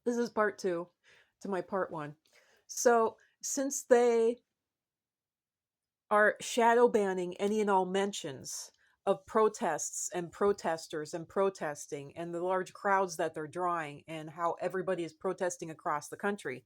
This is part two to my part one. So, since they are shadow banning any and all mentions of protests and protesters and protesting and the large crowds that they're drawing and how everybody is protesting across the country.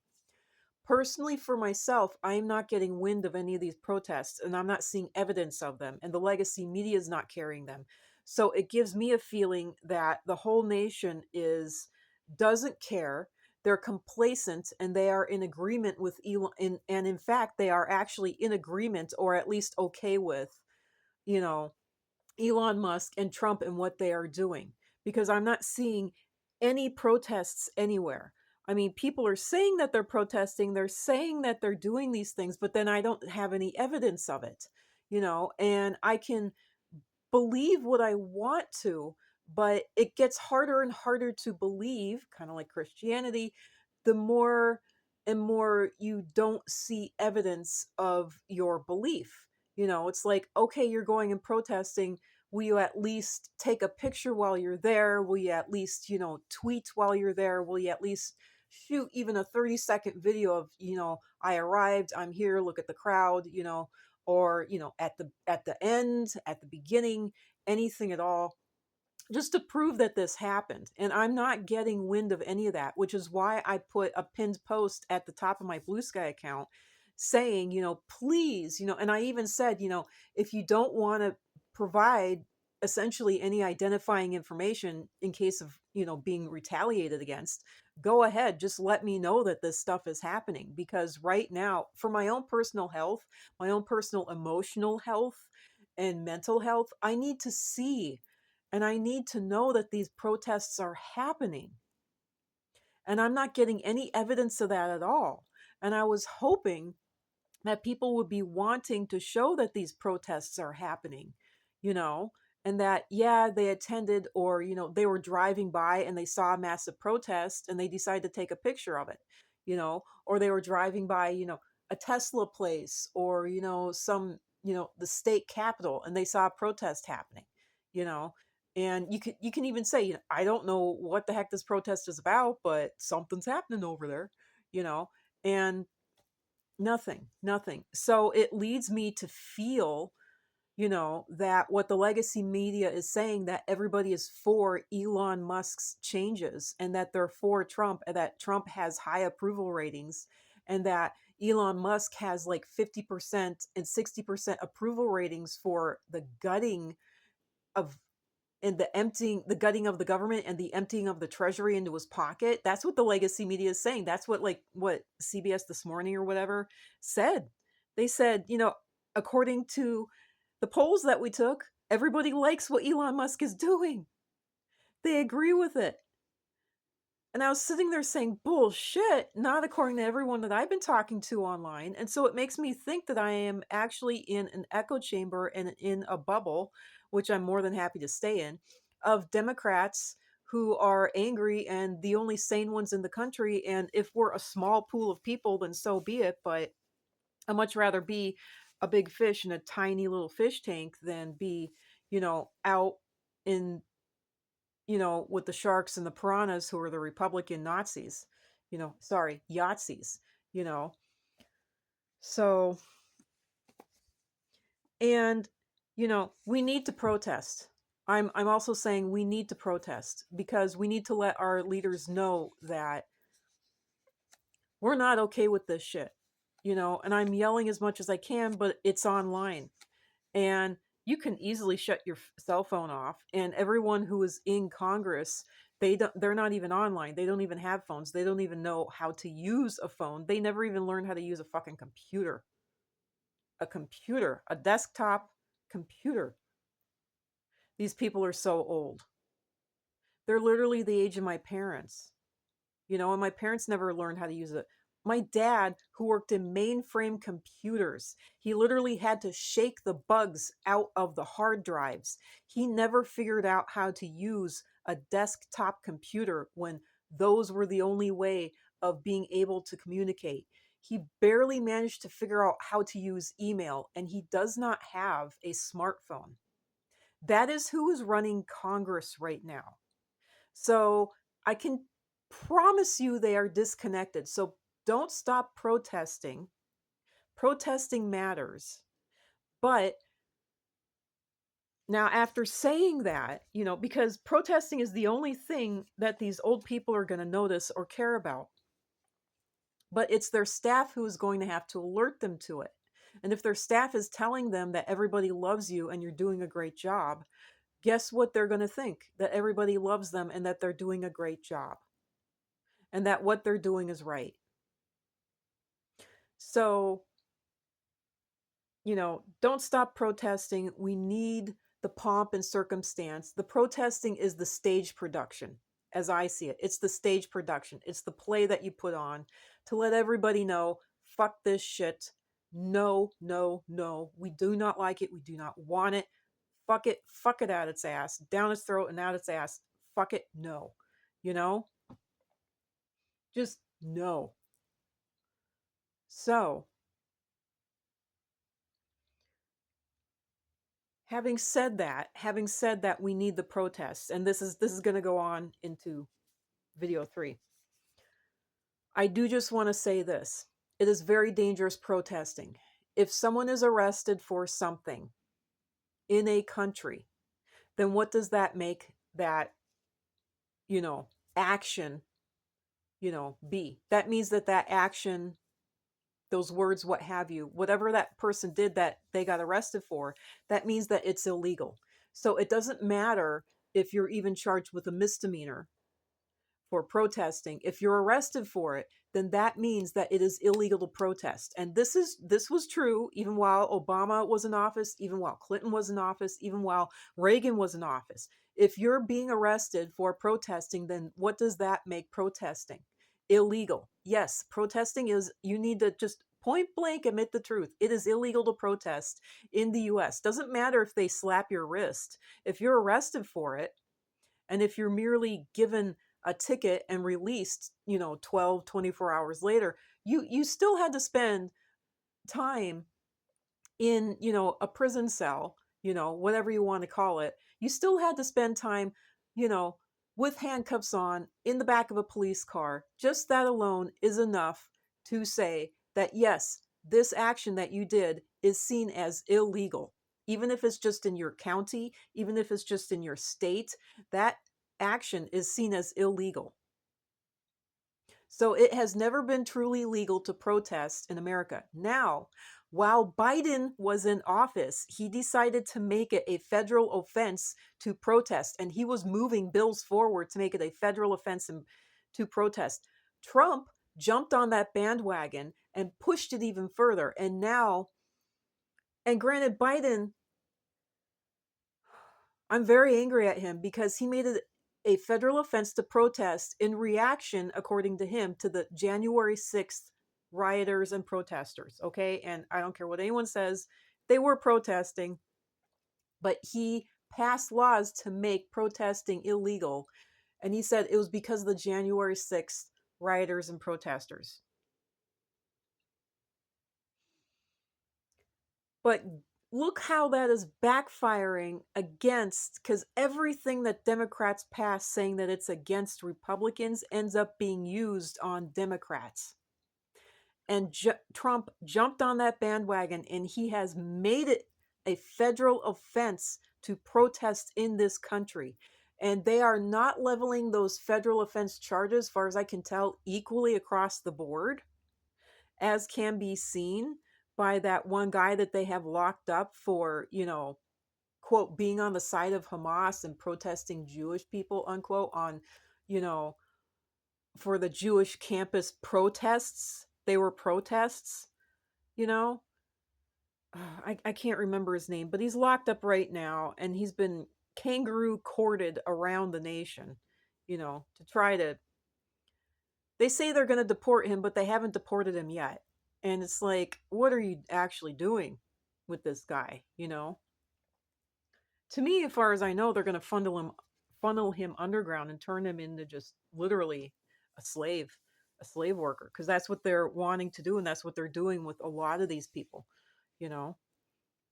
Personally, for myself, I am not getting wind of any of these protests and I'm not seeing evidence of them, and the legacy media is not carrying them. So it gives me a feeling that the whole nation is doesn't care. They're complacent and they are in agreement with Elon, and in fact, they are actually in agreement or at least okay with, you know, Elon Musk and Trump and what they are doing, because I'm not seeing any protests anywhere. I mean, people are saying that they're protesting, they're saying that they're doing these things, but then I don't have any evidence of it, and I can believe what I want to, but it gets harder and harder to believe, kind of like Christianity, the more and more you don't see evidence of your belief. It's like, okay, you're going and protesting. Will you at least take a picture while you're there? Will you at least, tweet while you're there? Will you at least shoot even a 30-second video of, I arrived, I'm here, look at the crowd, or at the end, at the beginning, anything at all, just to prove that this happened. And I'm not getting wind of any of that, which is why I put a pinned post at the top of my Blue Sky account saying, please, and I even said, if you don't want to provide essentially any identifying information in case of, being retaliated against, go ahead, just let me know that this stuff is happening. Because right now, for my own personal health, my own personal emotional health and mental health, I need to see and I need to know that these protests are happening. And I'm not getting any evidence of that at all. And I was hoping that people would be wanting to show that these protests are happening, you know, and that, yeah, they attended, or, they were driving by and they saw a massive protest and they decided to take a picture of it, or they were driving by, a Tesla place, or, the state capitol, and they saw a protest happening, you know. And you can even say, I don't know what the heck this protest is about, but something's happening over there, you know. And nothing, nothing. So it leads me to feel, that what the legacy media is saying, that everybody is for Elon Musk's changes and that they're for Trump and that Trump has high approval ratings and that Elon Musk has like 50% and 60% approval ratings for the gutting of and the gutting of the government and the emptying of the treasury into his pocket. That's what the legacy media is saying. That's what CBS This Morning or whatever said. They said, according to the polls that we took, everybody likes what Elon Musk is doing. They agree with it. And I was sitting there saying, bullshit, not according to everyone that I've been talking to online. And so it makes me think that I am actually in an echo chamber and in a bubble, which I'm more than happy to stay in, of Democrats who are angry and the only sane ones in the country. And if we're a small pool of people, then so be it. But I'd much rather be a big fish in a tiny little fish tank than be, out in with the sharks and the piranhas who are the Republican Nazis, sorry, Yahtzees, you know. So, and, we need to protest. I'm also saying we need to protest because we need to let our leaders know that we're not okay with this shit, and I'm yelling as much as I can, but it's online. And you can easily shut your cell phone off, and everyone who is in Congress, they're not even online, they don't even have phones, they don't even know how to use a phone, they never even learned how to use a fucking computer, a desktop computer. These people are so old. They're literally the age of my parents. And my parents never learned how to use it. My dad, who worked in mainframe computers, he literally had to shake the bugs out of the hard drives. He never figured out how to use a desktop computer when those were the only way of being able to communicate. He barely managed to figure out how to use email, and he does not have a smartphone. That is who is running Congress right now. So I can promise you they are disconnected. So don't stop protesting. Protesting matters. But now, after saying that, because protesting is the only thing that these old people are going to notice or care about, but it's their staff who is going to have to alert them to it. And if their staff is telling them that everybody loves you and you're doing a great job, guess what they're going to think? That everybody loves them and that they're doing a great job and that what they're doing is right. So, don't stop protesting. We need the pomp and circumstance. The protesting is the stage production, as I see it. It's the stage production. It's the play that you put on to let everybody know, fuck this shit. No, no, no. We do not like it. We do not want it. Fuck it. Fuck it out its ass. Down its throat and out its ass. Fuck it. No. You know? Just no. So, having said that we need the protests, and this is going to go on into video 3. I do just want to say this. It is very dangerous protesting. If someone is arrested for something in a country, then what does that make that, action, be? That means that action, those words, what have you, whatever that person did that they got arrested for, that means that it's illegal. So it doesn't matter if you're even charged with a misdemeanor for protesting. If you're arrested for it, then that means that it is illegal to protest. And this was true even while Obama was in office, even while Clinton was in office, even while Reagan was in office. If you're being arrested for protesting, then what does that make protesting? Illegal. Yes, protesting is, you need to just point blank admit the truth. It is illegal to protest in the US. Doesn't matter if they slap your wrist. If you're arrested for it, and if you're merely given a ticket and released, 12, 24 hours later, you still had to spend time in, a prison cell, whatever you want to call it. You still had to spend time, you know, with handcuffs on in the back of a police car. Just that alone is enough to say that, yes, this action that you did is seen as illegal. Even if it's just in your county, even if it's just in your state, that action is seen as illegal. So it has never been truly legal to protest in America. Now, while Biden was in office, he decided to make it a federal offense to protest, and he was moving bills forward to make it a federal offense to protest. Trump jumped on that bandwagon and pushed it even further. And now, and granted, Biden, I'm very angry at him because he made it a federal offense to protest in reaction, according to him, to the January 6th rioters and protesters. Okay. And I don't care what anyone says, they were protesting, but he passed laws to make protesting illegal. And he said it was because of the January 6th rioters and protesters. But look how that is backfiring against, because everything that Democrats pass saying that it's against Republicans ends up being used on Democrats. And Trump jumped on that bandwagon, and he has made it a federal offense to protest in this country. And they are not leveling those federal offense charges, as far as I can tell, equally across the board, as can be seen by that one guy that they have locked up for, quote, being on the side of Hamas and protesting Jewish people, unquote, on, you know, for the Jewish campus protests. They were protests, you know. I can't remember his name, but he's locked up right now, and he's been kangaroo courted around the nation, to try to. They say they're going to deport him, but they haven't deported him yet. And it's like, what are you actually doing with this guy, To me, as far as I know, they're going to funnel him underground and turn him into just literally a slave, a slave worker, because that's what they're wanting to do, and that's what they're doing with a lot of these people, you know.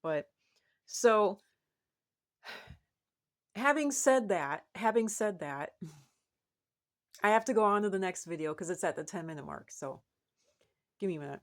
But so, having said that, I have to go on to the next video because it's at the 10-minute mark. So give me a minute.